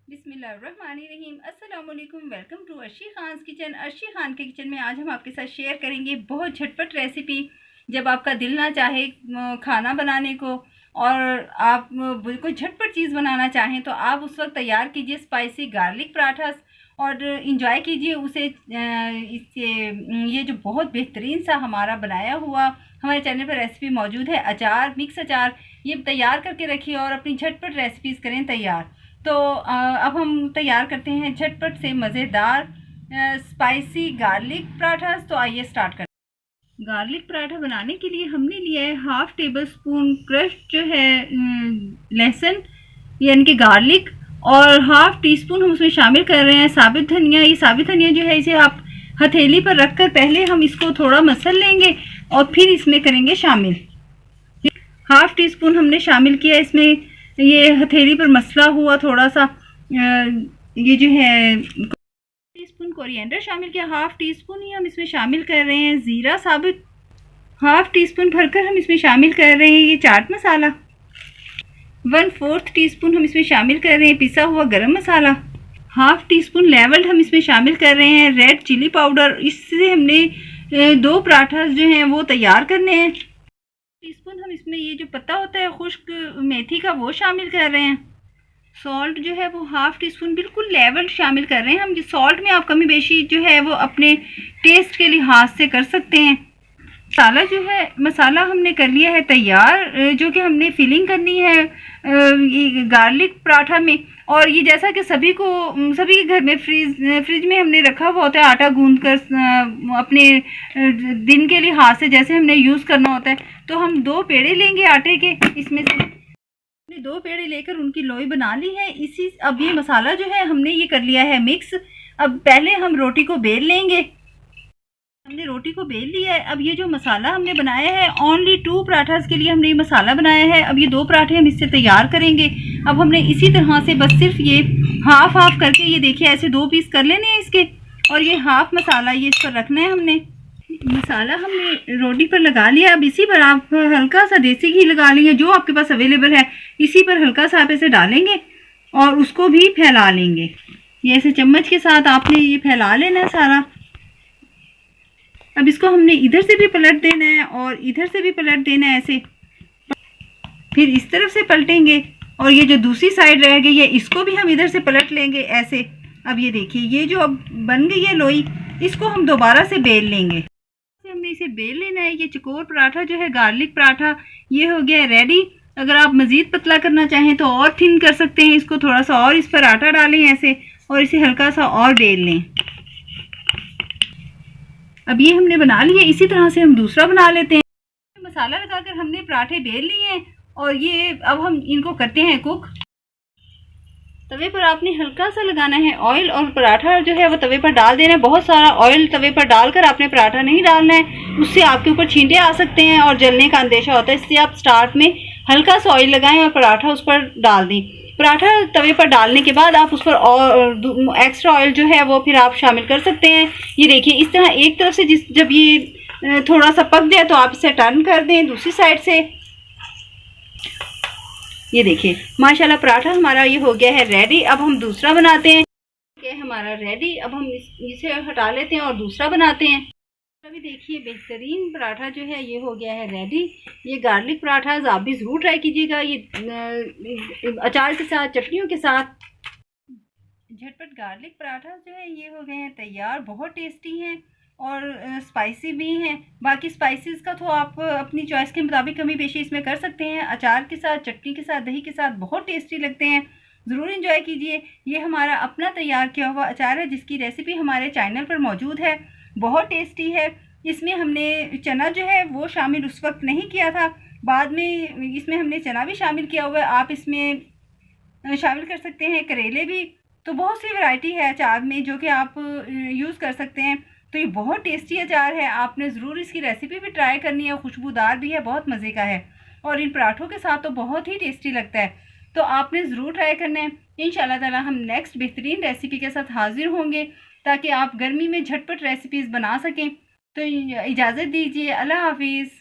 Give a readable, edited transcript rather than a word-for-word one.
बिस्मिल्लाहिर्रहमानिर्रहीम। अस्सलाम वालेकुम। Welcome to Arshi Khan's kitchen. Arshi Khan के किचन में आज हम आपके साथ शेयर करेंगे बहुत झटपट रेसिपी। जब आपका दिल ना चाहे खाना बनाने को और आप बिल्कुल झटपट चीज़ बनाना चाहें तो आप उस वक्त तैयार कीजिए स्पाइसी गार्लिक पराठा और इंजॉय कीजिए उसे। इससे ये जो बहुत बेहतरीन सा हमारा बनाया हुआ हमारे चैनल पर रेसिपी मौजूद है, अचार, मिक्स अचार, ये तैयार करके रखिए और अपनी झटपट रेसिपीज़ करें तैयार। तो अब हम तैयार करते हैं झटपट से मज़ेदार स्पाइसी गार्लिक पराठा। तो आइए स्टार्ट करते हैं। गार्लिक पराठा बनाने के लिए हमने लिया है हाफ टेबल स्पून क्रश्ड जो है लहसुन यानी कि गार्लिक, और हाफ टी स्पून हम उसमें शामिल कर रहे हैं साबित धनिया। ये साबित धनिया जो है इसे आप हथेली पर रखकर पहले हम इसको थोड़ा मसल लेंगे और फिर इसमें करेंगे शामिल। हाफ टी स्पून हमने शामिल किया इसमें, ये हथेली पर मसला हुआ थोड़ा सा। ये जो है टीस्पून कोरिएंडर शामिल किया, हाफ टी स्पून ही हम इसमें शामिल कर रहे हैं ज़ीरा साबित, हाफ टी स्पून भरकर हम इसमें शामिल कर रहे हैं ये चाट मसाला, 1/4 टीस्पून हम इसमें शामिल कर रहे हैं पिसा हुआ गरम मसाला, हाफ टी स्पून लेवल्ड हम इसमें शामिल कर रहे हैं रेड चिली पाउडर। इससे हमने 2 पराठा जो हैं वो तैयार करने हैं। टीस्पून हम इसमें ये जो पत्ता होता है खुश्क मेथी का वो शामिल कर रहे हैं। सॉल्ट जो है वो हाफ टी स्पून बिल्कुल लेवल शामिल कर रहे हैं हम। सॉल्ट में आप कमी बेशी जो है वो अपने टेस्ट के लिहाज से कर सकते हैं। मसाला हमने कर लिया है तैयार, जो कि हमने फिलिंग करनी है ये गार्लिक पराठा में। और ये जैसा कि सभी के घर में फ्रिज में हमने रखा हुआ होता है आटा गूंद कर अपने दिन के लिहाज से जैसे हमने यूज़ करना होता है। तो हम 2 पेड़े लेंगे आटे के, इसमें से हमने 2 पेड़े लेकर उनकी लोई बना ली है। अब ये मसाला जो है हमने ये कर लिया है मिक्स। अब पहले हम रोटी को बेल लेंगे। हमने रोटी को बेल लिया है। अब ये जो मसाला हमने बनाया है ओनली 2 पराठास के लिए हमने ये मसाला बनाया है। अब ये 2 पराठे हम इससे तैयार करेंगे। अब हमने इसी तरह से बस सिर्फ ये हाफ करके, ये देखिए ऐसे 2 पीस कर लेने हैं इसके, और ये हाफ मसाला ये इस पर रखना है हमने। मसाला हमने रोटी पर लगा लिया। अब इसी पर आप हल्का सा देसी घी लगा लेंगे जो आपके पास अवेलेबल है, इसी पर हल्का सा आप ऐसे डालेंगे और उसको भी फैला लेंगे। ये ऐसे चम्मच के साथ आपने ये फैला लेना है सारा। अब इसको हमने इधर से भी पलट देना है और इधर से भी पलट देना है ऐसे, फिर इस तरफ से पलटेंगे और ये जो दूसरी साइड रह गई है इसको भी हम इधर से पलट लेंगे ऐसे। अब ये देखिए ये जो अब बन गई है लोई, इसको हम दोबारा से बेल लेंगे। हमने इसे बेल लेना है। ये चकोर पराठा जो है गार्लिक पराठा ये हो गया रेडी। अगर आप मज़ीद पतला करना चाहें तो और थिन कर सकते हैं इसको, थोड़ा सा और इस पर आटा डालें ऐसे और इसे हल्का सा और बेल लें। अब ये हमने बना लिया, इसी तरह से हम दूसरा बना लेते हैं। मसाला लगाकर हमने पराठे बेल लिए हैं और ये अब हम इनको करते हैं कुक। तवे पर आपने हल्का सा लगाना है ऑयल और पराठा जो है वो तवे पर डाल देना है। बहुत सारा ऑयल तवे पर डालकर आपने पराठा नहीं डालना है, उससे आपके ऊपर छींटे आ सकते हैं और जलने का अंदेशा होता है। इसलिए आप स्टार्ट में हल्का सा ऑयल लगाएं और पराठा उस पर डाल दें। पराठा तवे पर डालने के बाद आप उस पर और एक्स्ट्रा ऑयल जो है वो फिर आप शामिल कर सकते हैं। ये देखिए इस तरह एक तरफ से जब ये थोड़ा सा पक जाए तो आप इसे टर्न कर दें दूसरी साइड से। ये देखिए माशाल्लाह पराठा हमारा ये हो गया है रेडी। अब हम दूसरा बनाते हैं। ये हमारा रेडी। अब हम इसे हटा लेते हैं और दूसरा बनाते हैं। अभी देखिए बेहतरीन पराठा जो है ये हो गया है रेडी। ये गार्लिक पराठा आप भी ज़रूर ट्राई कीजिएगा, ये अचार के साथ, चटनियों के साथ। झटपट गार्लिक पराठा जो है ये हो गए हैं तैयार। बहुत टेस्टी हैं और स्पाइसी भी हैं। बाकी स्पाइसेस का तो आप अपनी चॉइस के मुताबिक कमी बेशी इसमें कर सकते हैं। अचार के साथ, चटनी के साथ, दही के साथ बहुत टेस्टी लगते हैं। ज़रूर एंजॉय कीजिए। ये हमारा अपना तैयार किया हुआ अचार है जिसकी रेसिपी हमारे चैनल पर मौजूद है। बहुत टेस्टी है। इसमें हमने चना जो है वो शामिल उस वक्त नहीं किया था, बाद में इसमें हमने चना भी शामिल किया हुआ है। आप इसमें शामिल कर सकते हैं करेले भी। तो बहुत सी वैरायटी है अचार में जो कि आप यूज़ कर सकते हैं। तो ये बहुत टेस्टी अचार है, आपने ज़रूर इसकी रेसिपी भी ट्राई करनी है। खुशबूदार भी है, बहुत मज़े का है और इन पराठों के साथ तो बहुत ही टेस्टी लगता है। तो आपने ज़रूर ट्राई करना है। इंशाल्लाह ताला हम नेक्स्ट बेहतरीन रेसिपी के साथ हाजिर होंगे ताकि आप गर्मी में झटपट रेसिपीज़ बना सकें। तो इजाज़त दीजिए। अल्लाह हाफिज़।